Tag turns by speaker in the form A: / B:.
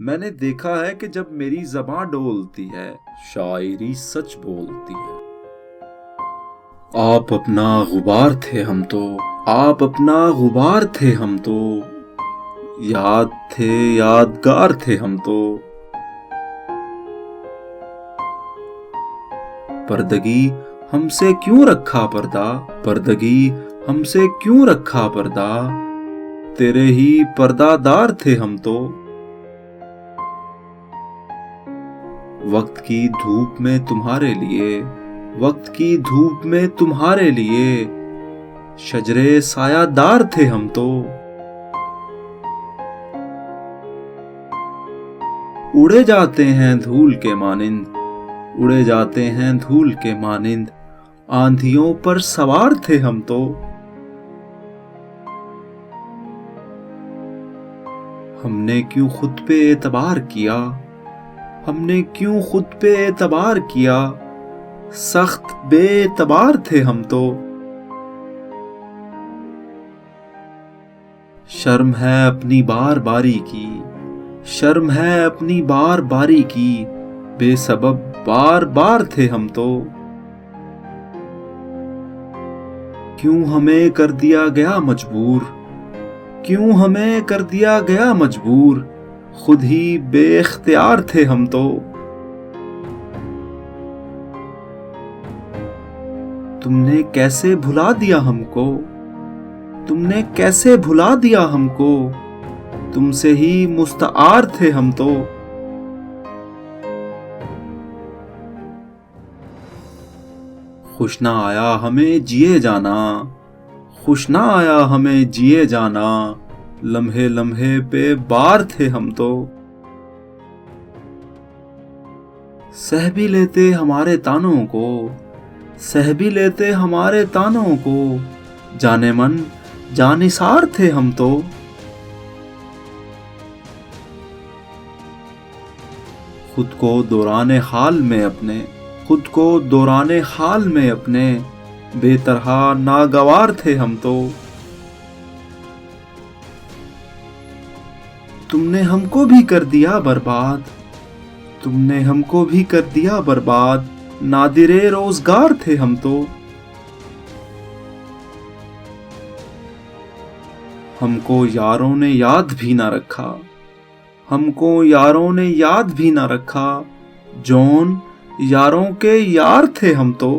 A: मैंने देखा है कि जब मेरी ज़बां डोलती है, शायरी सच बोलती है। आप अपना गुबार थे हम तो, आप अपना गुबार थे हम तो, याद थे यादगार थे हम तो। पर्दगी हमसे क्यों रखा पर्दा, पर्दगी हमसे क्यों रखा पर्दा, तेरे ही पर्दादार थे हम तो। वक्त की धूप में तुम्हारे लिए, वक्त की धूप में तुम्हारे लिए, शजरे सायादार थे हम तो। उड़े जाते हैं धूल के मानिंद, उड़े जाते हैं धूल के मानिंद, आंधियों पर सवार थे हम तो। हमने क्यों खुद पे एतबार किया, हमने क्यों खुद पे एतबार किया, सख्त बेएतबार थे हम तो। शर्म है अपनी बार बारी की, शर्म है अपनी बार बारी की, बेसबब बार बार थे हम तो। क्यों हमें कर दिया गया मजबूर, क्यों हमें कर दिया गया मजबूर, खुद ही बेइख्तियार थे हम तो। तुमने कैसे भुला दिया हमको, तुमने कैसे भुला दिया हमको, तुमसे ही मुस्तआर थे हम तो। खुश ना आया हमें जिए जाना, खुश ना आया हमें जिए जाना, लम्हे लम्हे पे बार थे हम तो। सह भी लेते हमारे तानों को, सह भी लेते हमारे तानों को, जाने मन जानिसार थे हम तो। खुद को दौराने हाल में अपने, खुद को दौराने हाल में अपने, बेतरहा नागवार थे हम तो। तुमने हमको भी कर दिया बर्बाद, तुमने हमको भी कर दिया बर्बाद, नादिरे रोजगार थे हम तो। हमको यारों ने याद भी ना रखा, हमको यारों ने याद भी ना रखा, जौन यारों के यार थे हम तो।